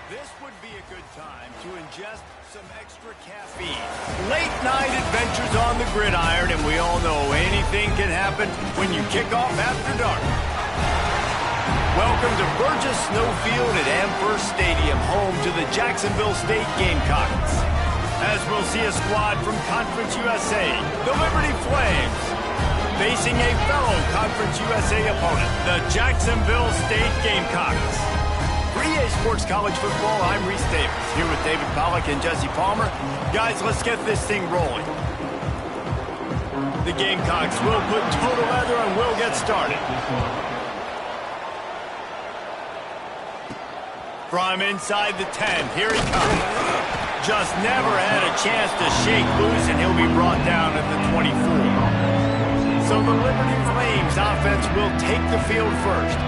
This would be a good time to ingest some extra caffeine. Late night adventures on the gridiron, and we all know anything can happen when you kick off after dark. Welcome to Burgess Snowfield at Amherst Stadium, home to the Jacksonville State Gamecocks. As we'll see a squad from Conference USA, the Liberty Flames, facing a fellow Conference USA opponent, the Jacksonville State Gamecocks. For EA Sports College Football, I'm Reese Davis, here with David Pollack and Jesse Palmer. Guys, let's get this thing rolling. The Gamecocks will put total leather and we'll get started. From inside the 10, here he comes. Just never had a chance to shake loose, and he'll be brought down at the 24. So the Liberty Flames offense will take the field first.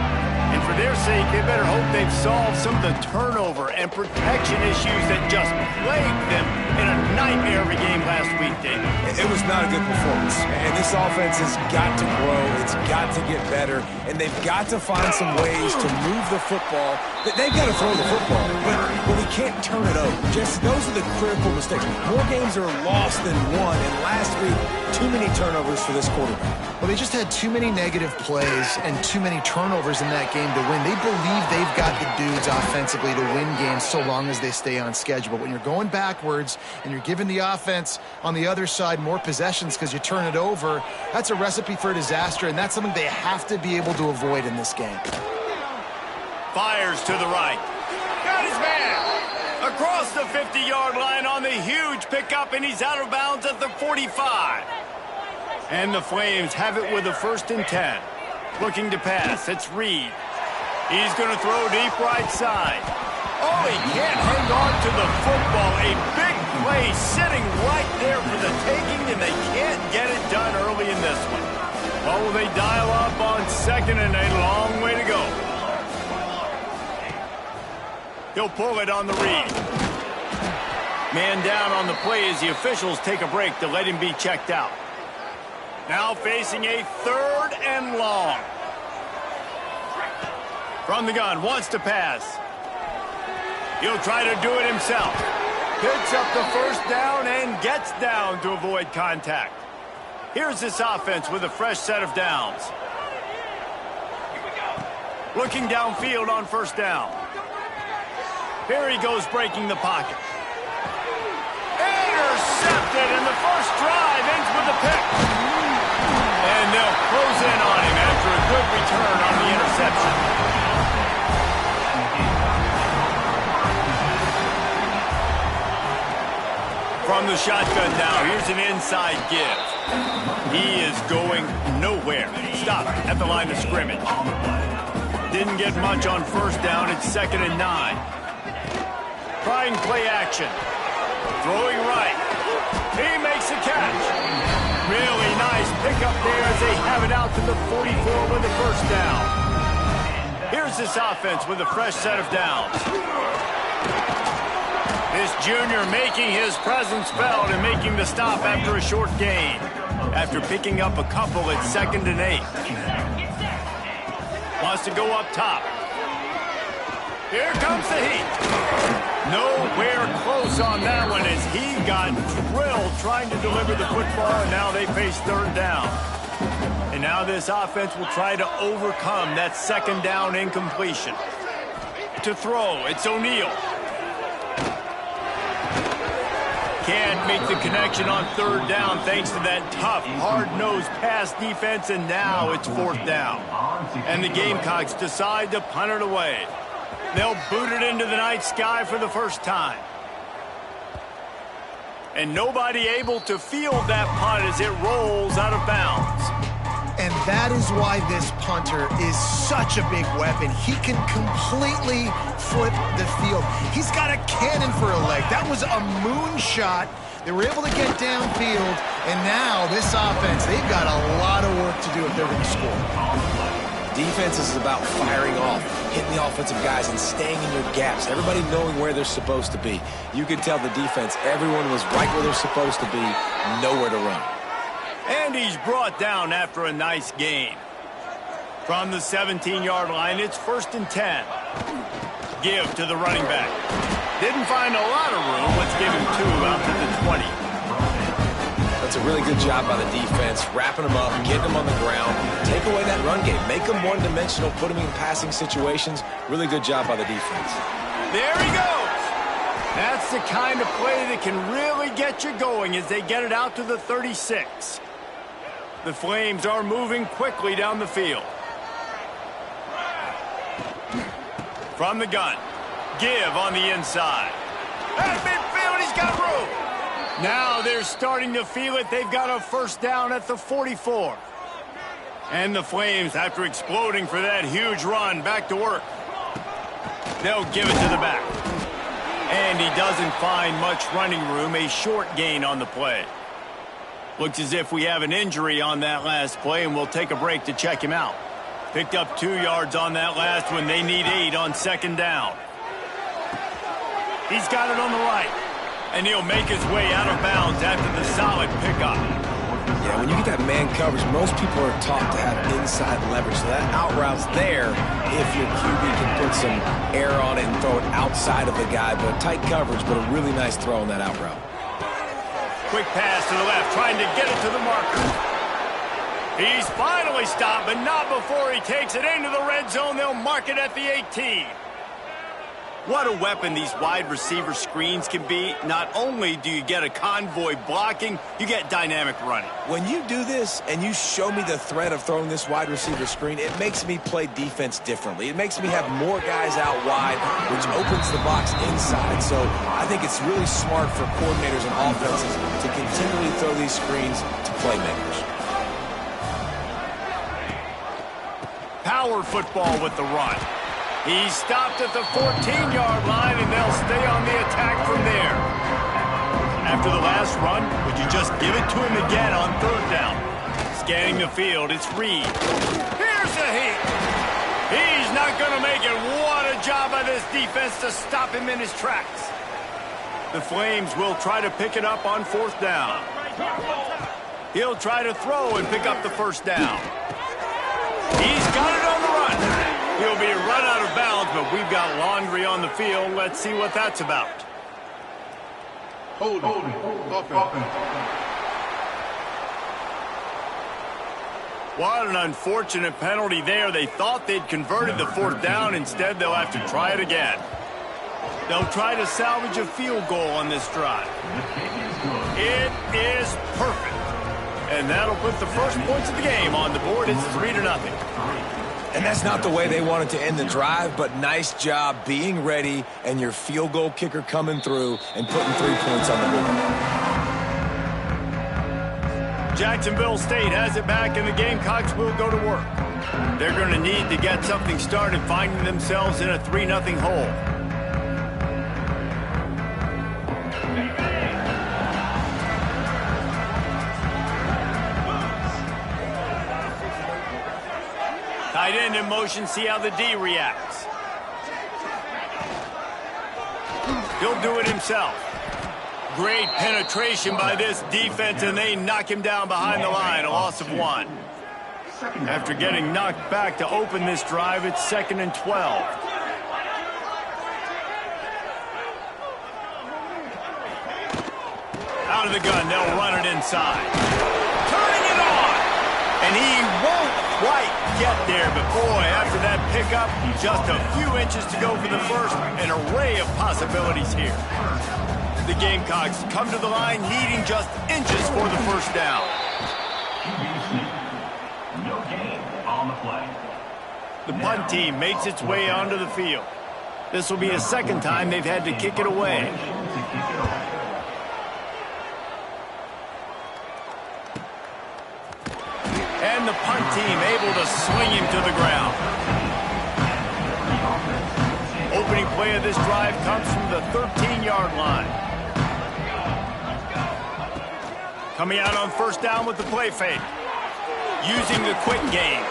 And for their sake, they better hope they've solved some of the turnover and protection issues that just plagued them in a nightmare of a game last week, Dave. It was not a good performance. And this offense has got to grow. It's got to get better. And they've got to find some ways to move the football. They've got to throw the football, but we can't turn it over. Just those are the critical mistakes. More games are lost than won. And last week, too many turnovers for this quarterback. Well, they just had too many negative plays and too many turnovers in that game to win. They believe they've got the dudes offensively to win games so long as they stay on schedule. But when you're going backwards and you're giving the offense on the other side more possessions because you turn it over, that's a recipe for disaster, and that's something they have to be able to avoid in this game. Fires to the right. Got his man. Across the 50-yard line on the huge pickup, and he's out of bounds at the 45. And the Flames have it with a 1st and 10. Looking to pass, it's Reed. He's going to throw deep right side. Oh, he can't hang on to the football. A big play sitting right there for the taking, and they can't get it done early in this one. Well, will they dial up on 2nd and a long way to go? He'll pull it on the Reed. Man down on the play as the officials take a break to let him be checked out. Now facing a 3rd and long. From the gun, wants to pass. He'll try to do it himself. Picks up the 1st down and gets down to avoid contact. Here's this offense with a fresh set of downs. Looking downfield on 1st down. Here he goes breaking the pocket. Intercepted, and the first drive ends with a pick. And they'll close in on him after a good return on the interception. From the shotgun now, here's an inside give. He is going nowhere. Stop at the line of scrimmage. Didn't get much on 1st down. It's 2nd and 9. Trying play action. Throwing right. He makes a catch. Really nice pickup there as they have it out to the 44 with the 1st down. Here's this offense with a fresh set of downs. This junior making his presence felt and making the stop after a short gain. After picking up a couple at 2nd and 8. Wants to go up top. Here comes the heat. Nowhere close on that one as he got drilled trying to deliver the football, and now they face 3rd down. And now this offense will try to overcome that 2nd down incompletion. To throw, it's O'Neal. Can't make the connection on 3rd down thanks to that tough, hard-nosed pass defense, and now it's 4th down. And the Gamecocks decide to punt it away. They'll boot it into the night sky for the 1st time. And nobody able to field that punt as it rolls out of bounds. And that is why this punter is such a big weapon. He can completely flip the field. He's got a cannon for a leg. That was a moonshot. They were able to get downfield, and now this offense, they've got a lot of work to do if they're going to score. Defense is about firing off, hitting the offensive guys, and staying in your gaps. Everybody knowing where they're supposed to be. You can tell the defense, everyone was right where they're supposed to be, nowhere to run. And he's brought down after a nice gain. From the 17-yard line, it's 1st and 10. give to the running back. Didn't find a lot of room. Let's give him 2 out to the 20. That's a really good job by the defense, wrapping them up, getting them on the ground, take away that run game, make them one-dimensional, put them in passing situations. Really good job by the defense. There he goes. That's the kind of play that can really get you going as they get it out to the 36. The Flames are moving quickly down the field. From the gun. Give on the inside. At midfield, he's got room. Now they're starting to feel it. They've got a first down at the 44. And the Flames, after exploding for that huge run, back to work. They'll give it to the back. And he doesn't find much running room. A short gain on the play. Looks as if we have an injury on that last play, and we'll take a break to check him out. Picked up 2 yards on that last one. They need 8 on second down. He's got it on the right. And he'll make his way out of bounds after the solid pickup. Yeah, when you get that man coverage, most people are taught to have inside leverage. So that out route's there if your QB can put some air on it and throw it outside of the guy. But tight coverage, but a really nice throw on that out route. Quick pass to the left, trying to get it to the marker. He's finally stopped, but not before he takes it into the red zone. They'll mark it at the 18. What a weapon these wide receiver screens can be. Not only do you get a convoy blocking, you get dynamic running. When you do this and you show me the threat of throwing this wide receiver screen, it makes me play defense differently. It makes me have more guys out wide, which opens the box inside. So I think it's really smart for coordinators and offenses to continually throw these screens to playmakers. Power football with the run. He's stopped at the 14-yard line, and they'll stay on the attack from there. After the last run, would you just give it to him again on third down? Scanning the field, it's Reed. Here's the heat. He's not going to make it. What a job by this defense to stop him in his tracks. The Flames will try to pick it up on fourth down. He'll try to throw and pick up the first down. He's got it on the run. He'll be run out of bounds, but we've got laundry on the field. Let's see what that's about. Holding. What an unfortunate penalty there. They thought they'd converted the fourth down. Instead, they'll have to try it again. They'll try to salvage a field goal on this drive. It is perfect. And that'll put the first points of the game on the board. It's 3-0. And that's not the way they wanted to end the drive, but nice job being ready and your field goal kicker coming through and putting 3 points on the board. Jacksonville State has it back, and the Gamecocks will go to work. They're going to need to get something started, finding themselves in a 3-0 hole. Tight end in motion, see how the D reacts. He'll do it himself. Great penetration by this defense, and they knock him down behind the line, a loss of 1. After getting knocked back to open this drive, it's 2nd and 12. Out of the gun, they'll run it inside. Turning it on! And he won't quite get there, but boy, after that pickup, just a few inches to go for the first. An array of possibilities here. The Gamecocks come to the line needing just inches for the first down. No gain on the play. The punt team makes its way onto the field. This will be the second time they've had to kick it away. And the punt team able to swing him to the ground. Opening play of this drive comes from the 13-yard line. Coming out on first down with the play fake. Using the quick game.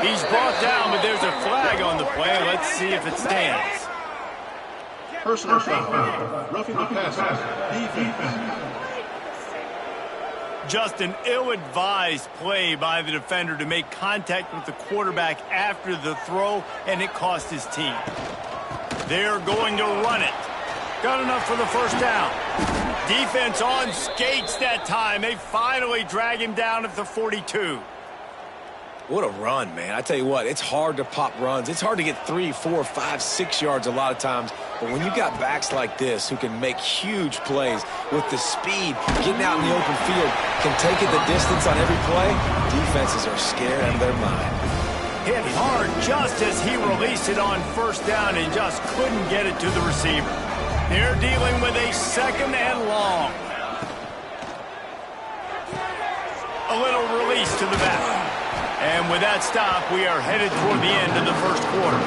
He's brought down, but there's a flag on the play. Let's see if it stands. Personal foul. Roughing the passer. Defense. Just an ill-advised play by the defender to make contact with the quarterback after the throw, and it cost his team. They're going to run it. Got enough for the first down. Defense on skates that time. They finally drag him down at the 42. What a run, man. I tell you what, it's hard to pop runs. It's hard to get 3, 4, 5, 6 yards a lot of times. But when you got backs like this who can make huge plays with the speed, getting out in the open field, can take it the distance on every play, defenses are scared out of their mind. Hit hard just as he released it on first down and just couldn't get it to the receiver. They're dealing with a 2nd and long. A little release to the back. And with that stop, we are headed toward the end of the first quarter.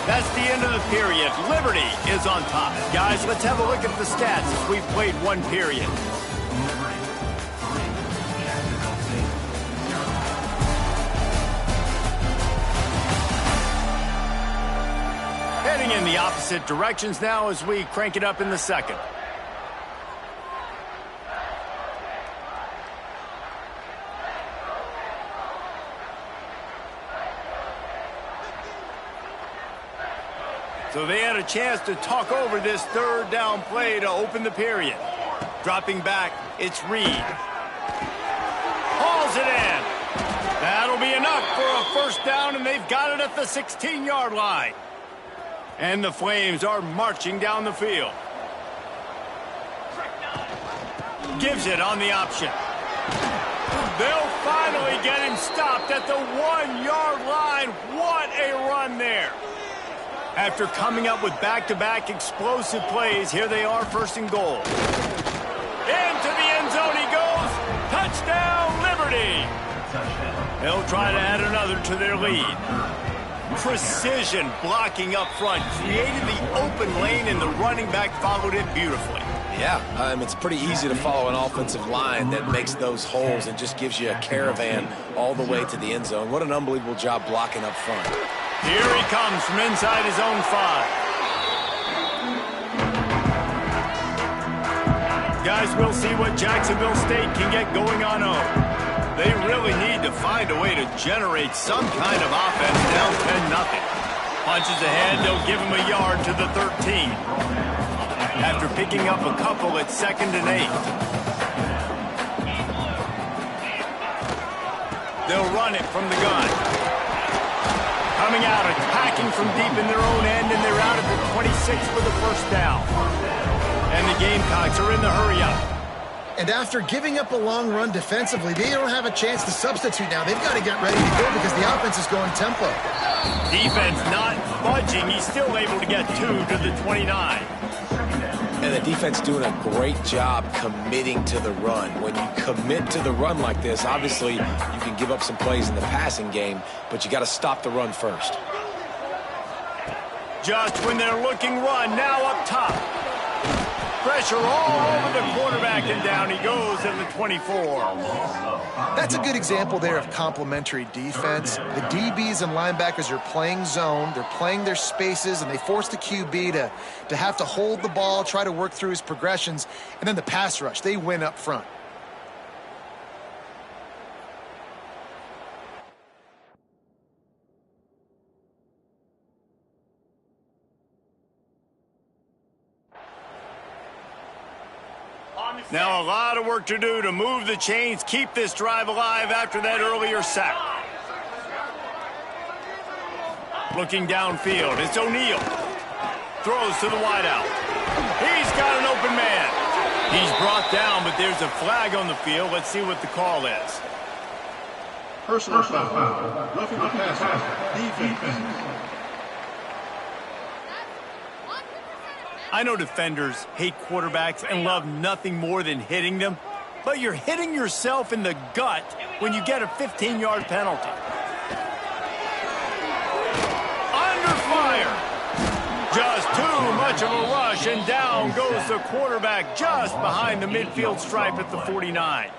That's the end of the period. Liberty is on top. Guys, let's have a look at the stats as we've played one period. Heading in the opposite directions now as we crank it up in the second. So they had a chance to talk over this 3rd down play to open the period. Dropping back, it's Reed. Hauls it in. That'll be enough for a first down, and they've got it at the 16-yard line. And the Flames are marching down the field. Gives it on the option. They'll finally get him stopped at the 1-yard line. What a run there. After coming up with back-to-back explosive plays, here they are, 1st and goal. Into the end zone he goes. Touchdown, Liberty. They'll try to add another to their lead. Precision blocking up front. Created the open lane, and the running back followed it beautifully. Yeah, it's pretty easy to follow an offensive line that makes those holes and just gives you a caravan all the way to the end zone. What an unbelievable job blocking up front. Here he comes from inside his own 5. Guys, we'll see what Jacksonville State can get going on 0. They really need to find a way to generate some kind of offense down 10-0. Punches ahead, they'll give him a yard to the 13. After picking up a couple at 2nd and 8. They'll run it from the gun. Coming out, attacking from deep in their own end, and they're out at the 26 for the first down. And the Gamecocks are in the hurry-up. And after giving up a long run defensively, they don't have a chance to substitute now. They've got to get ready to go because the offense is going tempo. Defense not budging. He's still able to get 2 to the 29. And the defense doing a great job committing to the run. When you commit to the run like this, obviously you can give up some plays in the passing game, but you got to stop the run first. Just when they're looking run, now up top. Pressure all over the quarterback, and down he goes at the 24. That's a good example there of complementary defense. The DBs and linebackers are playing zone, they're playing their spaces, and they force the QB to have to hold the ball, try to work through his progressions, and then the pass rush, they win up front. Now a lot of work to do to move the chains, keep this drive alive after that earlier sack. Looking downfield, it's O'Neal. Throws to the wideout. He's got an open man. He's brought down, but there's a flag on the field. Let's see what the call is. Personal foul. Roughing the passer. Defense. I know defenders hate quarterbacks and love nothing more than hitting them, but you're hitting yourself in the gut when you get a 15-yard penalty. Under fire. Just too much of a rush, and down goes the quarterback just behind the midfield stripe at the 49.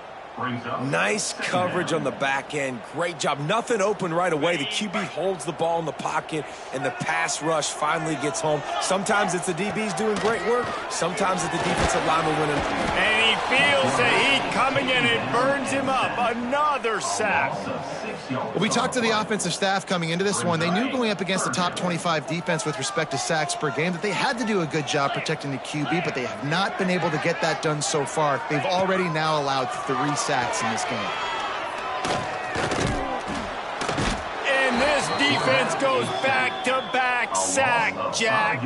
Nice coverage on the back end. Great job. Nothing open right away. The QB holds the ball in the pocket, and the pass rush finally gets home. Sometimes it's the DBs doing great work. Sometimes it's the defensive lineman winning. And he feels the heat coming and it burns him up. Another sack. Well, we talked to the offensive staff coming into this one. They knew going up against the top 25 defense with respect to sacks per game that they had to do a good job protecting the QB, but they have not been able to get that done so far. They've already now allowed 3 sacks in this game. And this defense goes back-to-back sack, Jack.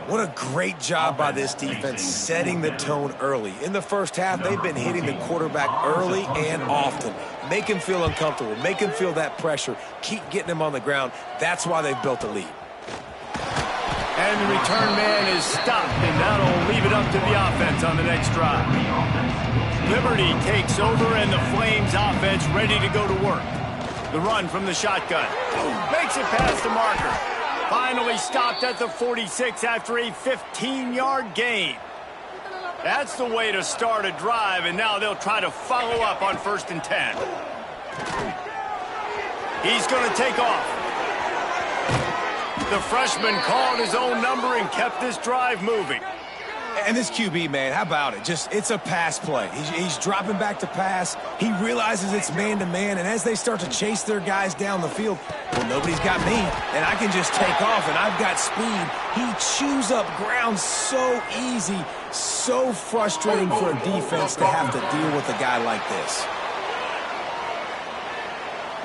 What a great job by this defense setting the tone early. In the first half, they've been hitting the quarterback early and often. Make him feel uncomfortable. Make him feel that pressure. Keep getting him on the ground. That's why they've built a lead. And the return man is stopped, and that'll leave it up to the offense on the next drive. Liberty takes over, and the Flames offense ready to go to work. The run from the shotgun. Makes it past the marker. Finally stopped at the 46 after a 15-yard gain. That's the way to start a drive, and now they'll try to follow up on 1st and 10. He's going to take off. The freshman called his own number and kept this drive moving. And this QB, man, how about it? It's a pass play. He's dropping back to pass. He realizes it's man-to-man, and as they start to chase their guys down the field, well, nobody's got me, and I can just take off, and I've got speed. He chews up ground so easy, so frustrating for a defense to have to deal with a guy like this.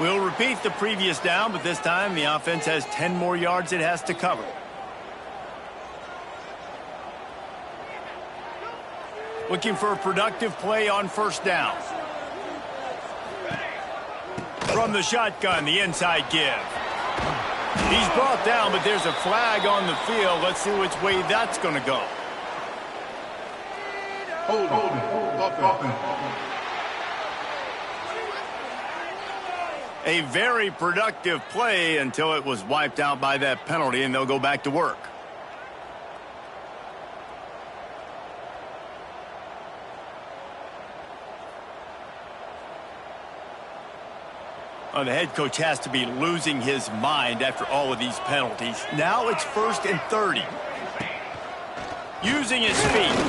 We'll repeat the previous down, but this time the offense has 10 more yards it has to cover. Looking for a productive play on 1st down. From the shotgun, the inside give. He's brought down, but there's a flag on the field. Let's see which way that's going to go. A very productive play until it was wiped out by that penalty, and they'll go back to work. The head coach has to be losing his mind after all of these penalties. Now it's 1st and 30. Using his feet.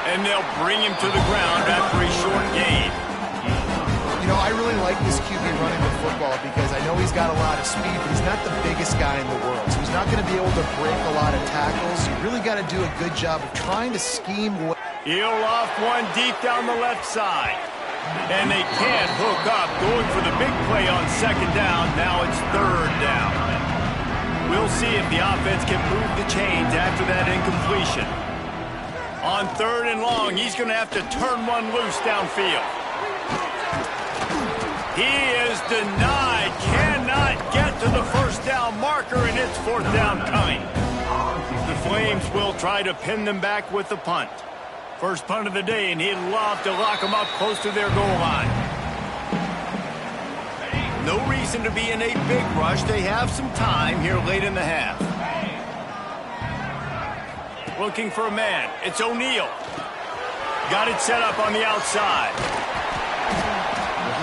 And they'll bring him to the ground after a short gain. You know, I really like this QB running the football because I know he's got a lot of speed, but he's not the biggest guy in the world. So he's not going to be able to break a lot of tackles. You really got to do a good job of trying to scheme. He'll loft one deep down the left side. And they can't hook up, going for the big play on 2nd down. Now it's 3rd down. We'll see if the offense can move the chains after that incompletion. On 3rd and long, he's going to have to turn one loose downfield. He is denied, cannot get to the 1st down marker, and it's 4th down coming. The Flames will try to pin them back with the punt. First punt of the day, and he'd love to lock them up close to their goal line. No reason to be in a big rush. They have some time here late in the half. Looking for a man. It's O'Neal. Got it set up on the outside.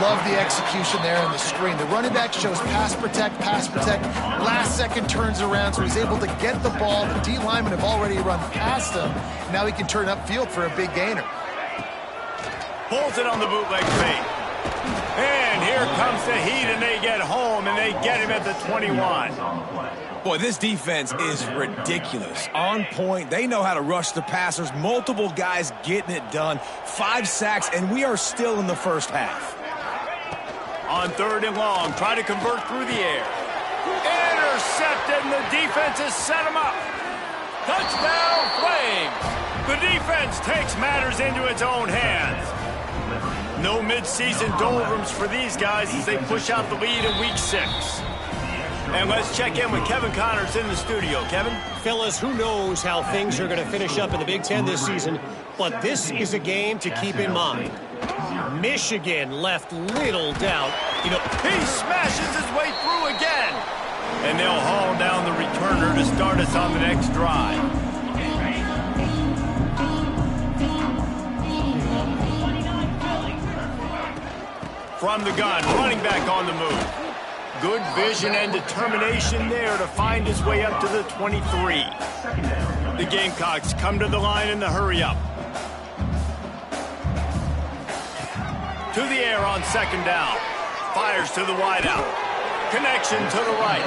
Love the execution there in the screen. The running back shows pass protect, last second turns around, so he's able to get the ball. The D linemen have already run past him. Now he can turn upfield for a big gainer. Pulls it on the bootleg fake. And here comes the heat, and they get home, and they get him at the 21. Boy, this defense is ridiculous. On point. They know how to rush the passers. Multiple guys getting it done. 5 sacks, and we are still in the first half. On 3rd and long, try to convert through the air. Intercepted, and the defense has set him up. Touchdown, Flames. The defense takes matters into its own hands. No midseason doldrums for these guys as they push out the lead in Week 6. And let's check in with Kevin Connors in the studio. Kevin? Fellas, who knows how things are going to finish up in the Big Ten this season, but this is a game to keep in mind. Michigan left little doubt. You know, he smashes his way through again. And they'll haul down the returner to start us on the next drive. From the gun, running back on the move. Good vision and determination there to find his way up to the 23. The Gamecocks come to the line in the hurry up. To the air on second down. Fires to the wideout. Connection to the right.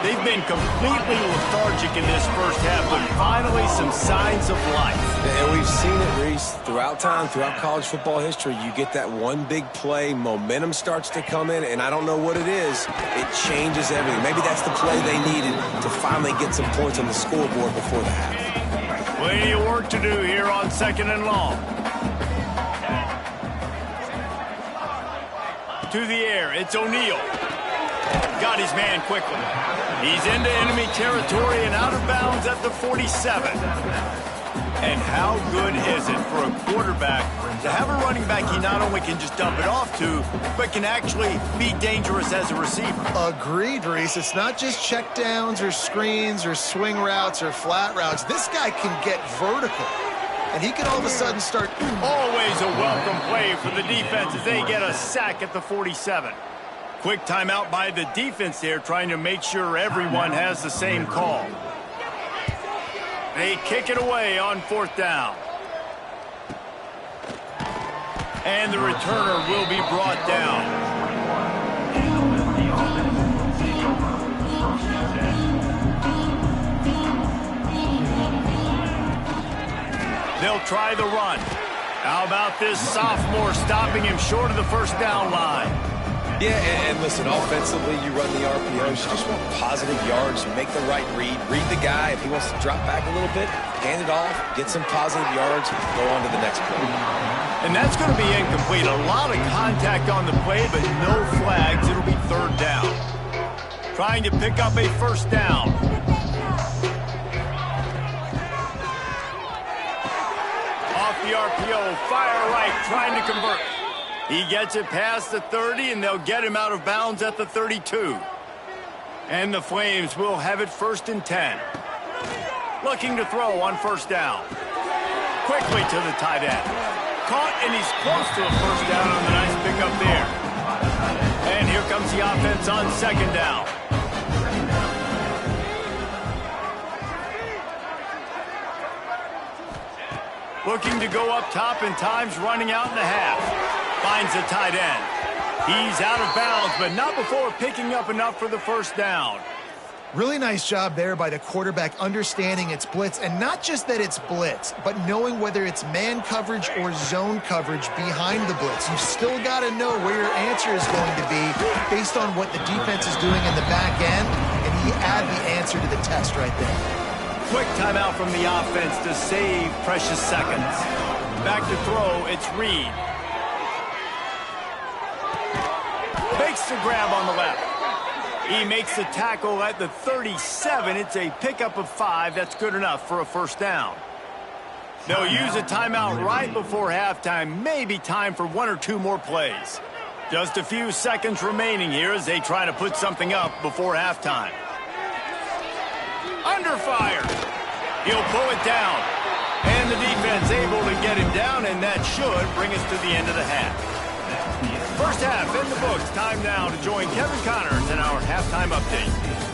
They've been completely lethargic in this first half, but finally some signs of life. And we've seen it, Reese, throughout time, throughout college football history. You get that one big play, momentum starts to come in, and I don't know what it is. It changes everything. Maybe that's the play they needed to finally get some points on the scoreboard before the half. Plenty of work to do here on second and long. To the air, it's O'Neal. Got his man quickly. He's into enemy territory and out of bounds at the 47. And how good is it for a quarterback to have a running back he not only can just dump it off to, but can actually be dangerous as a receiver? Agreed, Reese. It's not just check downs or screens or swing routes or flat routes. This guy can get vertical. And he can all of a sudden start. Always a welcome play for the defense as they get a sack at the 47. Quick timeout by the defense there, trying to make sure everyone has the same call. They kick it away on fourth down. And the returner will be brought down. They'll try the run. How about this sophomore stopping him short of the first down line? Yeah, and listen, offensively, you run the RPOs. You just want positive yards. You make the right read. Read the guy. If he wants to drop back a little bit, hand it off, get some positive yards, go on to the next play. And that's going to be incomplete. A lot of contact on the play, but no flags. It'll be third down. Trying to pick up a first down. Off the RPO, fire right, trying to convert. He gets it past the 30, and they'll get him out of bounds at the 32. And the Flames will have it first and 10. Looking to throw on first down. Quickly to the tight end. Caught, and he's close to a first down on the nice pickup there. And here comes the offense on second down. Looking to go up top, and time's running out in the half. Finds the tight end. He's out of bounds, but not before picking up enough for the first down. Really nice job there by the quarterback understanding it's blitz, and not just that it's blitz, but knowing whether it's man coverage or zone coverage behind the blitz. You've still got to know where your answer is going to be based on what the defense is doing in the back end, and he add the answer to the test right there. Quick timeout from the offense to save precious seconds. Back to throw, it's Reed. Makes the grab on the left. He makes the tackle at the 37. It's a pickup of 5. That's good enough for a first down. They'll use a timeout right before halftime. Maybe time for 1 or 2 more plays. Just a few seconds remaining here as they try to put something up before halftime. Under fire. He'll pull it down. And the defense able to get him down, and that should bring us to the end of the half. First half in the books. Time now to join Kevin Connors in our halftime update.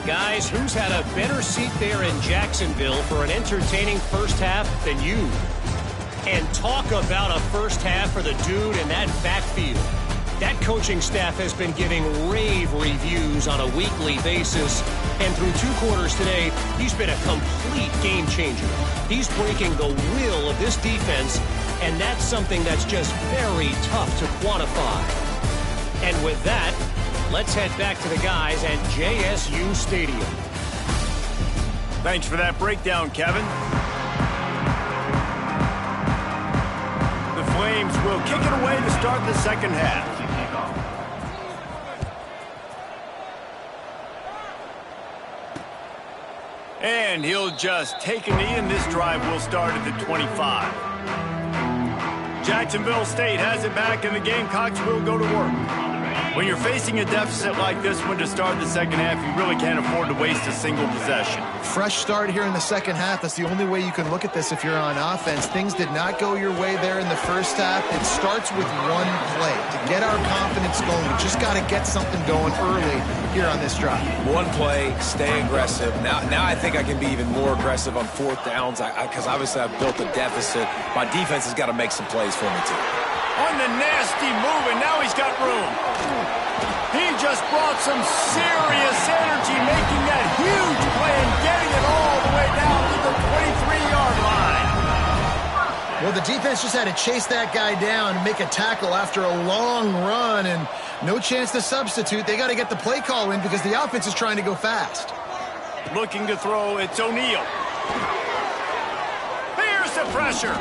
Guys, who's had a better seat there in Jacksonville for an entertaining first half than you? And talk about a first half for the dude in that backfield. That coaching staff has been giving rave reviews on a weekly basis. And through 2 quarters today, he's been a complete game changer. He's breaking the will of this defense, and that's something that's just very tough to quantify. And with that, let's head back to the guys at JSU Stadium. Thanks for that breakdown, Kevin. The Flames will kick it away to start the second half. And he'll just take a knee, and this drive will start at the 25. Jacksonville State has it back, and the Gamecocks will go to work. When you're facing a deficit like this one to start the second half, you really can't afford to waste a single possession. Fresh start here in the second half. That's the only way you can look at this if you're on offense. Things did not go your way there in the first half. It starts with one play. To get our confidence going, we just got to get something going early here on this drive. One play, stay aggressive. Now I think I can be even more aggressive on fourth downs because obviously I've built a deficit. My defense has got to make some plays for me too. On the nasty move, and now he's got room. He just brought some serious energy, making that huge play and getting it all the way down to the 23-yard line. Well, the defense just had to chase that guy down and make a tackle after a long run, and no chance to substitute. They got to get the play call in because the offense is trying to go fast. Looking to throw, it's O'Neal. Here's the pressure.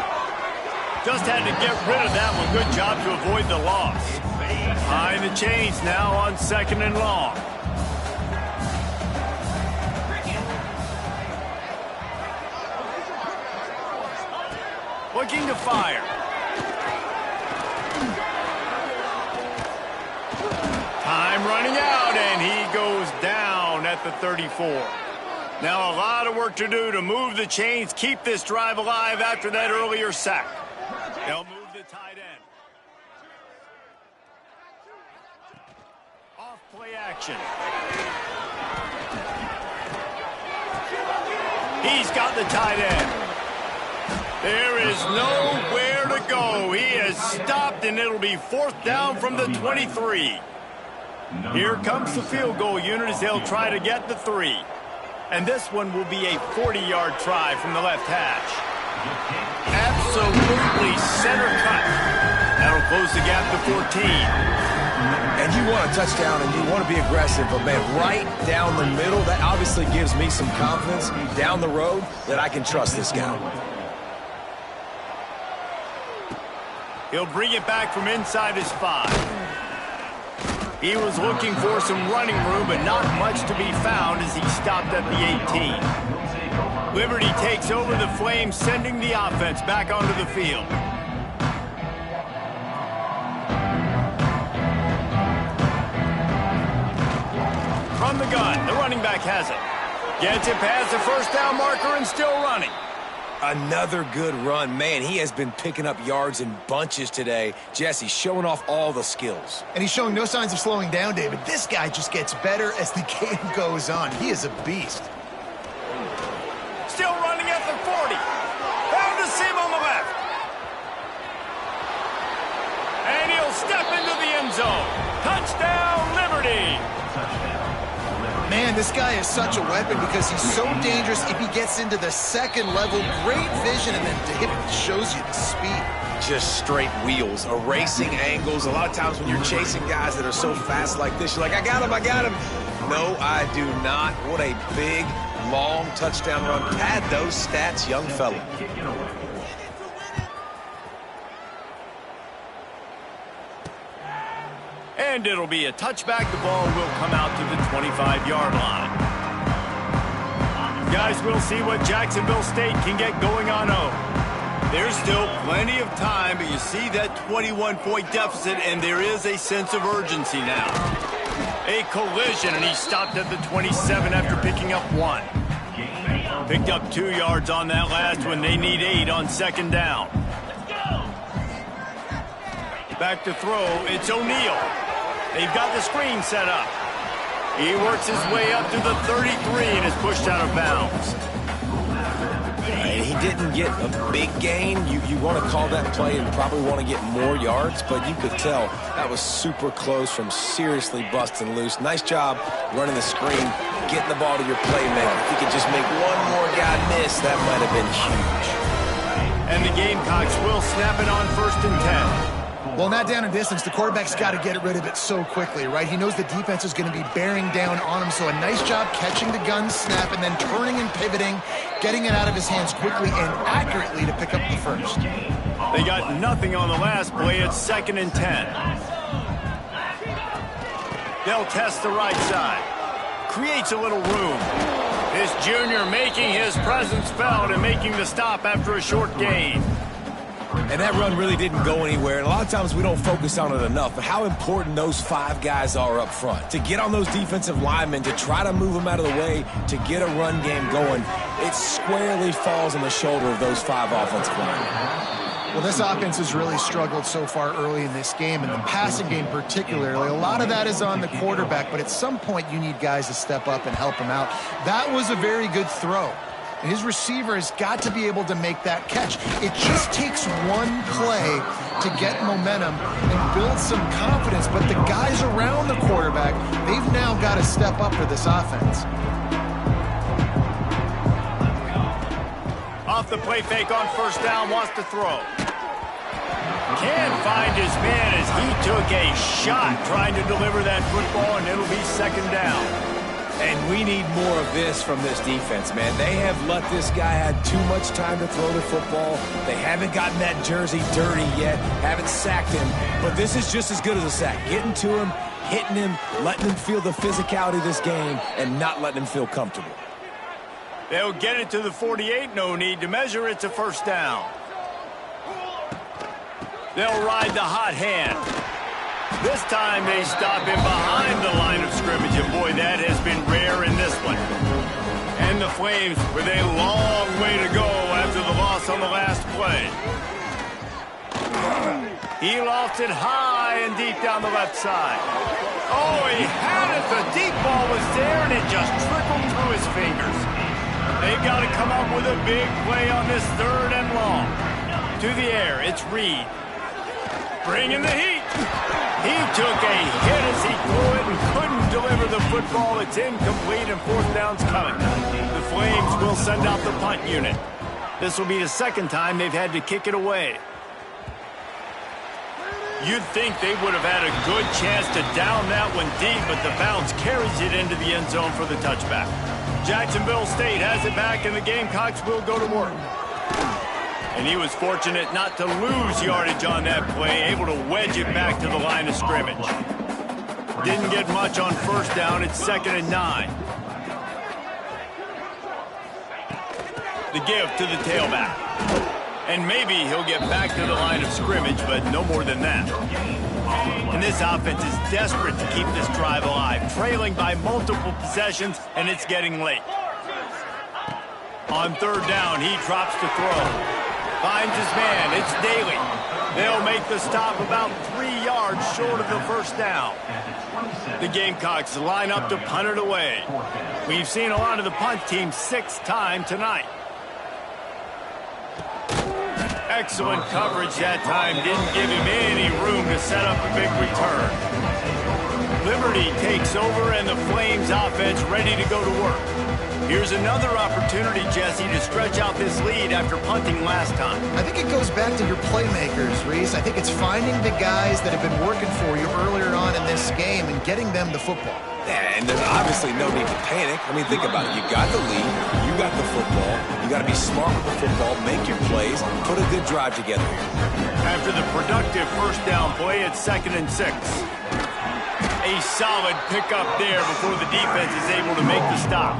Just had to get rid of that one. Good job to avoid the loss. Behind the chains now on 2nd and long. Looking to fire. Time running out, and he goes down at the 34. Now a lot of work to do to move the chains, keep this drive alive after that earlier sack. They'll move the tight end. Off play action. He's got the tight end. There is nowhere to go. He has stopped, and it'll be 4th down from the 23. Here comes the field goal unit as they'll try to get the 3. And this one will be a 40-yard try from the left hash. Absolutely center cut. That'll close the gap to 14. And you want a touchdown and you want to be aggressive, but man, right down the middle, that obviously gives me some confidence down the road that I can trust this guy. He'll bring it back from inside his 5. He was looking for some running room, but not much to be found as he stopped at the 18. Liberty takes over the Flames, sending the offense back onto the field. From the gun, the running back has it. Gets it past the 1st down marker and still running. Another good run. Man, he has been picking up yards in bunches today. Jesse showing off all the skills. And he's showing no signs of slowing down, David. This guy just gets better as the game goes on. He is a beast. Still running at the 40. Found a seam on the left. And he'll step into the end zone. Touchdown, Liberty. Man, this guy is such a weapon because he's so dangerous if he gets into the 2nd level. Great vision, and then David shows you the speed. Just straight wheels, erasing angles. A lot of times when you're chasing guys that are so fast like this, you're like, I got him. No, I do not. What a big, long touchdown run. Pad those stats, young fella. And it'll be a touchback. The ball will come out to the 25-yard line. Guys, we'll see what Jacksonville State can get going on home. There's still plenty of time, but you see that 21-point deficit, and there is a sense of urgency now. A collision, and he stopped at the 27 after picking up 1. Picked up 2 yards on that last one. They need 8 on 2nd down. Back to throw, it's O'Neal. They've got the screen set up. He works his way up to the 33 and is pushed out of bounds. And he didn't get a big gain. You want to call that play and probably want to get more yards, but you could tell that was super close from seriously busting loose. Nice job running the screen, getting the ball to your playmaker. If he could just make one more guy miss, that might have been huge. And the Gamecocks will snap it on 1st and 10. Well, not down in distance, the quarterback's got to get rid of it so quickly, right? He knows the defense is going to be bearing down on him, so a nice job catching the gun snap and then turning and pivoting, getting it out of his hands quickly and accurately to pick up the 1st. They got nothing on the last play. It's 2nd and 10. They'll test the right side. Creates a little room. This junior making his presence felt and making the stop after a short gain. And that run really didn't go anywhere. And a lot of times we don't focus on it enough. But how important those 5 guys are up front. To get on those defensive linemen, to try to move them out of the way, to get a run game going, it squarely falls on the shoulder of those 5 offensive linemen. Well, this offense has really struggled so far early in this game, and the passing game particularly. A lot of that is on the quarterback, but at some point you need guys to step up and help him out. That was a very good throw. And his receiver has got to be able to make that catch. It just takes one play to get momentum and build some confidence. But the guys around the quarterback, they've now got to step up for this offense. Off the play fake on first down, wants to throw. Can't find his man as he took a shot trying to deliver that football, and it'll be second down. And we need more of this from this defense, man. They have let this guy have too much time to throw the football. They haven't gotten that jersey dirty yet, haven't sacked him. But this is just as good as a sack. Getting to him, hitting him, letting him feel the physicality of this game, and not letting him feel comfortable. They'll get it to the 48, no need to measure. It's a first down. They'll ride the hot hand. This time they stop him behind the line of scrimmage, and boy, that has been rare in this one. And the Flames with a long way to go after the loss on the last play. He lofts it high and deep down the left side. Oh, he had it. The deep ball was there, and it just trickled through his fingers. They've got to come up with a big play on this third and long. To the air, it's Reed. Bringing the heat. He took a hit as he threw it and couldn't deliver the football. It's incomplete and fourth down's coming. The Flames will send out the punt unit. This will be the second time they've had to kick it away. You'd think they would have had a good chance to down that one deep, but the bounce carries it into the end zone for the touchback. Jacksonville State has it back, and the Gamecocks will go to work. And he was fortunate not to lose yardage on that play, able to wedge it back to the line of scrimmage. Didn't get much on first down. It's 2nd and 9. The give to the tailback. And maybe he'll get back to the line of scrimmage, but no more than that. And this offense is desperate to keep this drive alive, trailing by multiple possessions, and it's getting late. On third down, he drops to throw. Finds his man. It's Daly. They'll make the stop about 3 yards short of the first down. The Gamecocks line up to punt it away. We've seen a lot of the punt team 6 times tonight. Excellent coverage that time. Didn't give him any room to set up a big return. Liberty takes over, and the Flames offense ready to go to work. Here's another opportunity, Jesse, to stretch out this lead after punting last time. I think it goes back to your playmakers, Reese. I think it's finding the guys that have been working for you earlier on in this game and getting them the football. Yeah, and there's obviously no need to panic. I mean, think about it. You got the lead. You got the football. You got to be smart with the football, make your plays, put a good drive together. After the productive first down play, it's 2nd and 6. A solid pickup there before the defense is able to make the stop.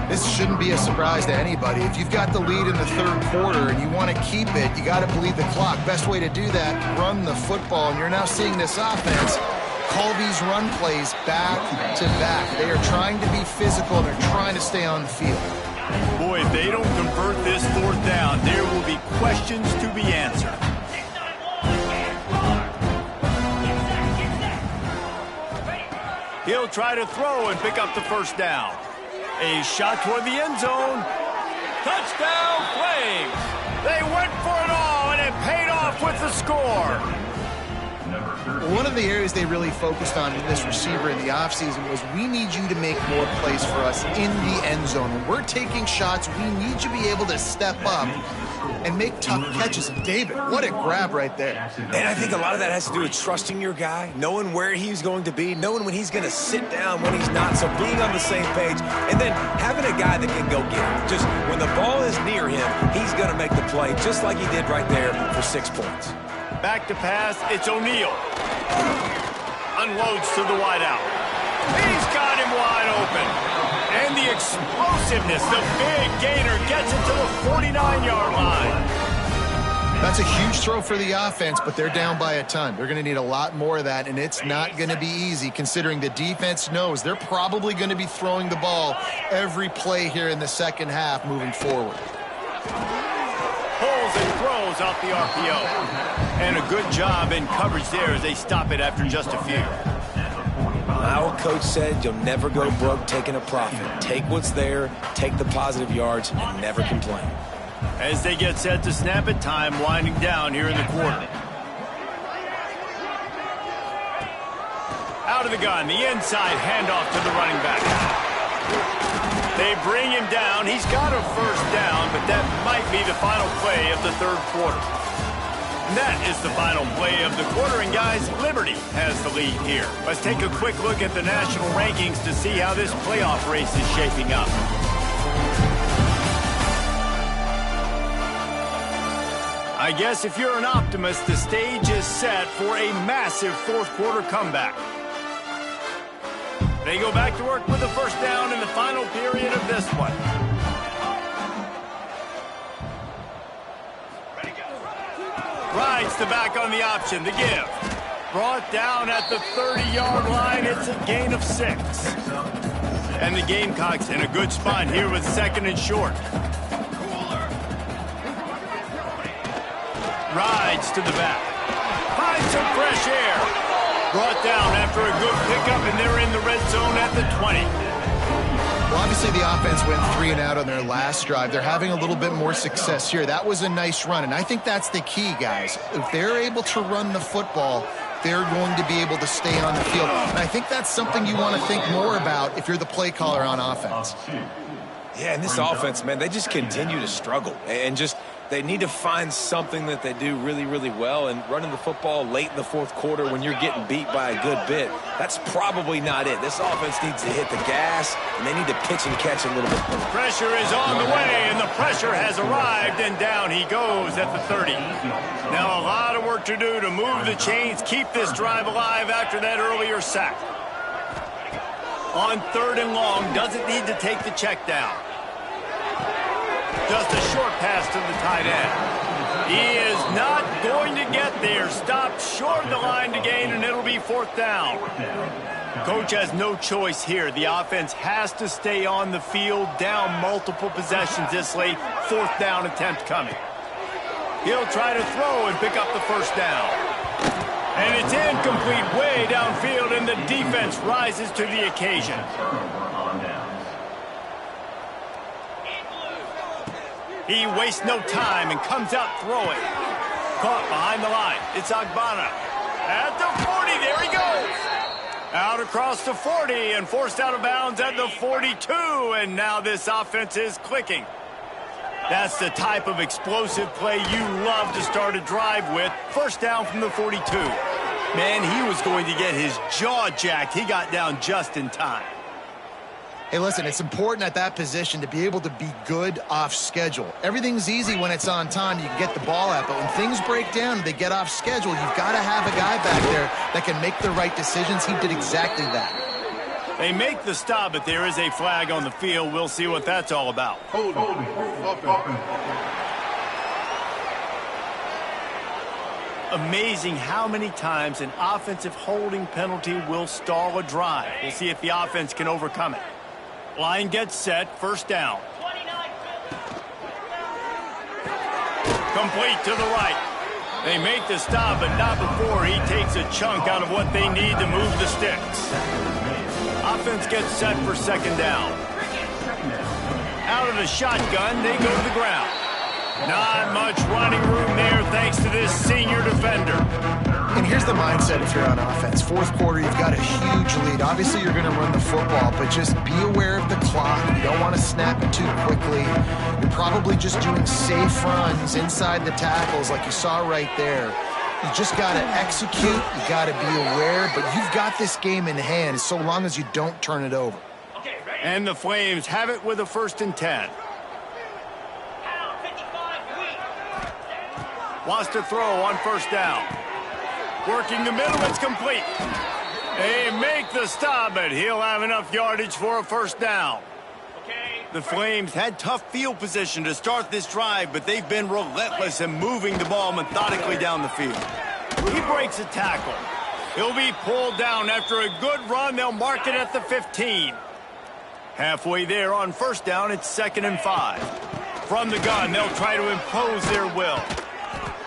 This shouldn't be a surprise to anybody. If you've got the lead in the third quarter and you want to keep it, you got to bleed the clock. Best way to do that, run the football. And you're now seeing this offense call these run plays back to back. They are trying to be physical. They're trying to stay on the field. Boy, if they don't convert this fourth down, there will be questions to be answered. He'll try to throw and pick up the first down. A shot toward the end zone. Touchdown, Flames! They went for it all, and it paid off with the score. One of the areas they really focused on with this receiver in the offseason was we need you to make more plays for us in the end zone. When we're taking shots, we need you to be able to step up and make tough catches. And David, what a grab right there. And I think a lot of that has to do with trusting your guy, knowing where he's going to be, knowing when he's going to sit down, when he's not. So being on the same page, and then having a guy that can go get it. Just when the ball is near him, he's going to make the play, just like he did right there for 6 points. Back to pass, it's O'Neal. Unloads to the wideout. He's got him wide open. And the explosiveness, the big gainer gets it to the 49-yard line. That's a huge throw for the offense, but they're down by a ton. They're going to need a lot more of that, and it's not going to be easy considering the defense knows they're probably going to be throwing the ball every play here in the second half moving forward. Pulls and throws off the RPO. And a good job in coverage there as they stop it after just a few. My old coach said you'll never go broke taking a profit. Take what's there, take the positive yards, and never complain. As they get set to snap it, time winding down here in the quarter. Out of the gun, the inside handoff to the running back. They bring him down. He's got a first down, but that might be the final play of the third quarter. And that is the final play of the quarter, and guys, Liberty has the lead here. Let's take a quick look at the national rankings to see how this playoff race is shaping up. I guess if you're an optimist, the stage is set for a massive fourth quarter comeback. They go back to work with the first down in the final period of this one. Rides the back on the option, the give. Brought down at the 30-yard line. It's a gain of 6. And the Gamecocks in a good spot here with second and short. Rides to the back. Finds some fresh air. Brought down after a good pickup, and they're in the red zone at the 20. Well, obviously the offense went 3 and out on their last drive. They're having a little bit more success here. That was a nice run, and I think that's the key, guys. If they're able to run the football, they're going to be able to stay on the field. And I think that's something you want to think more about if you're the play caller on offense. Yeah, and this offense, man, they just continue to struggle. And just they need to find something that they do really, really well. And running the football late in the fourth quarter when you're getting beat by a good bit, that's probably not it. This offense needs to hit the gas, and they need to pitch and catch a little bit more. Pressure is on the way, and the pressure has arrived, and down he goes at the 30. Now a lot of work to do to move the chains, keep this drive alive after that earlier sack. On 3rd and long, doesn't need to take the check down. Just a short pass to the tight end. He is not going to get there. Stopped short of the line to gain, and it'll be 4th down. Coach has no choice here. The offense has to stay on the field, down multiple possessions this late. 4th down attempt coming. He'll try to throw and pick up the first down. And it's incomplete way downfield, and the defense rises to the occasion. He wastes no time and comes out throwing. Caught behind the line. It's Agbana. At the 40, there he goes. Out across the 40 and forced out of bounds at the 42. And now this offense is clicking. That's the type of explosive play you love to start a drive with. First down from the 42. Man, he was going to get his jaw jacked. He got down just in time. Hey, listen, it's important at that position to be able to be good off schedule. Everything's easy when it's on time. You can get the ball out, but when things break down and they get off schedule, you've got to have a guy back there that can make the right decisions. He did exactly that. They make the stop, but there is a flag on the field. We'll see what that's all about. Amazing how many times an offensive holding penalty will stall a drive. We'll see if the offense can overcome it. Line gets set, first down. Complete to the right. They make the stop, but not before he takes a chunk out of what they need to move the sticks. Offense gets set for second down. Out of the shotgun, they go to the ground. Not much running room there thanks to this senior defender. And here's the mindset if you're on offense. Fourth quarter, you've got a huge lead. Obviously, you're going to run the football, but just be aware of the clock. You don't want to snap it too quickly. You're probably just doing safe runs inside the tackles like you saw right there. You just got to execute. You got to be aware, but you've got this game in hand so long as you don't turn it over. And the Flames have it with a 1st and 10. Wants to throw on first down. Working the middle, it's complete. They make the stop, but he'll have enough yardage for a first down. The Flames had tough field position to start this drive, but they've been relentless in moving the ball methodically down the field. He breaks a tackle. He'll be pulled down after a good run. They'll mark it at the 15. Halfway there on first down, it's 2nd and 5. From the gun, they'll try to impose their will.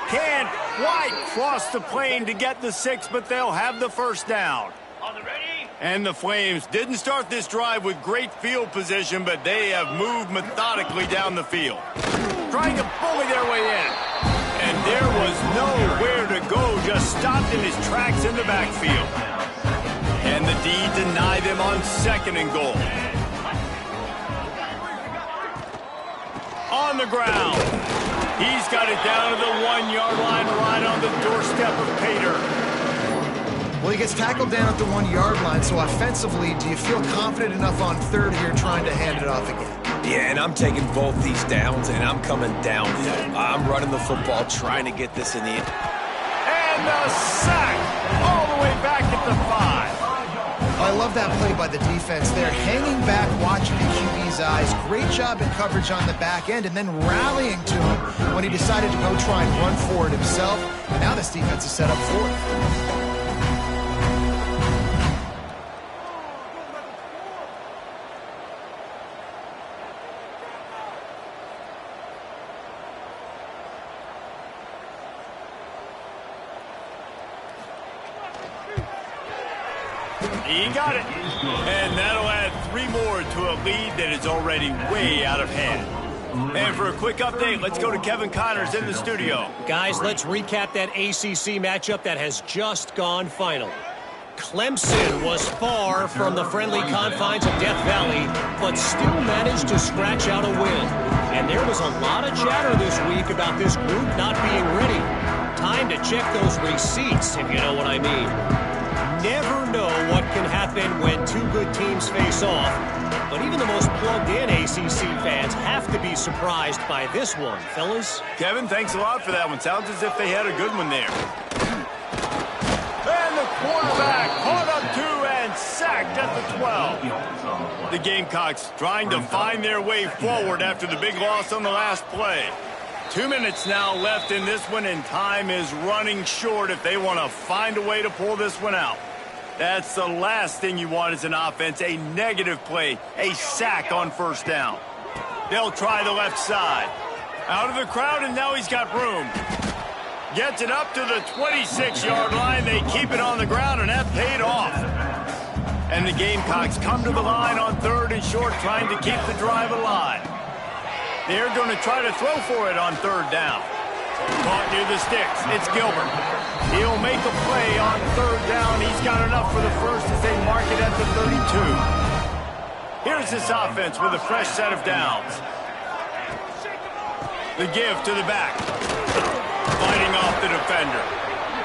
Can't quite cross the plane to get the 6, but they'll have the first down. And the Flames didn't start this drive with great field position, but they have moved methodically down the field, trying to bully their way in. And there was nowhere to go, just stopped in his tracks in the backfield. And the D denied them on 2nd and goal. On the ground. He's got it down to the 1-yard line right on the doorstep of Pater. Well, he gets tackled down at the 1-yard line, so offensively, do you feel confident enough on 3rd here trying to hand it off again? Yeah, and I'm taking both these downs, and I'm coming downhill. I'm running the football, trying to get this in the end. And the sack all the way back at the 5. I love that play by the defense there. Hanging back, watching the QB's eyes. Great job in coverage on the back end, and then rallying to him when he decided to go try and run for it himself. And now this defense is set up for it. He got it. And that'll add 3 more to a lead that is already way out of hand. And for a quick update, let's go to Kevin Connors in the studio. Guys, let's recap that ACC matchup that has just gone final. Clemson was far from the friendly confines of Death Valley, but still managed to scratch out a win. And there was a lot of chatter this week about this group not being ready. Time to check those receipts, if you know what I mean. Never know what can happen when 2 good teams face off, but even the most plugged-in ACC fans have to be surprised by this one, fellas. Kevin, thanks a lot for that one. Sounds as if they had a good one there. And the quarterback caught up 2 and sacked at the 12. The Gamecocks trying to find their way forward after the big loss on the last play. 2 minutes now left in this one, and time is running short if they want to find a way to pull this one out. That's the last thing you want as an offense, a negative play, a sack on 1st down. They'll try the left side. Out of the crowd, and now he's got room. Gets it up to the 26-yard line. They keep it on the ground, and that paid off. And the Gamecocks come to the line on 3rd and short, trying to keep the drive alive. They're going to try to throw for it on 3rd down. Caught near the sticks. It's Gilbert. He'll make a play on 3rd down. He's got enough for the first as they mark it at the 32. Here's this offense with a fresh set of downs. The give to the back. Fighting off the defender.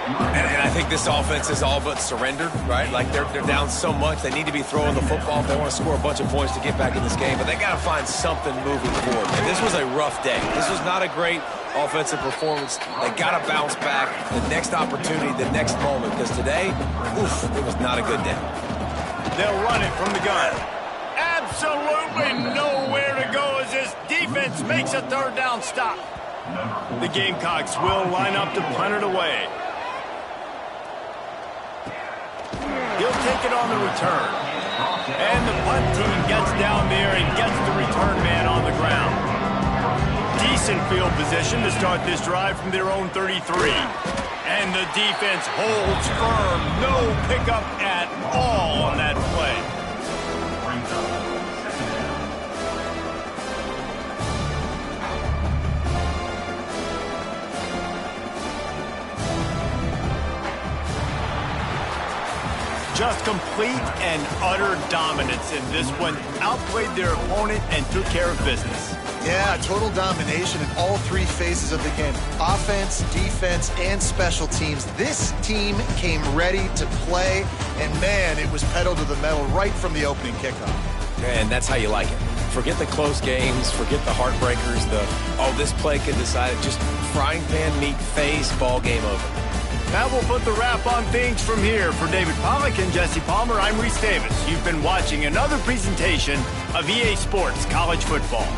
And I think this offense is all but surrendered, right? Like, they're down so much. They need to be throwing the football if they want to score a bunch of points to get back in this game. But they got to find something moving forward. And this was a rough day. This was not a great offensive performance. They got to bounce back. The next opportunity, the next moment. Because today, it was not a good day. They'll run it from the gun. Absolutely nowhere to go as this defense makes a 3rd down stop. The Gamecocks will line up to punt it away. He'll take it on the return. And the punt team gets down there and gets the return man on the ground. Decent field position to start this drive from their own 33. And the defense holds firm. No pickup at all on that play. Just complete and utter dominance in this one. Outplayed their opponent and took care of business. Yeah, total domination in all 3 phases of the game. Offense, defense, and special teams. This team came ready to play, and man, it was pedal to the metal right from the opening kickoff. And that's how you like it. Forget the close games, forget the heartbreakers, this play could decide it. Just frying pan meat face, ball game over. That will put the wrap on things from here. For David Pollack and Jesse Palmer, I'm Reese Davis. You've been watching another presentation of EA Sports College Football.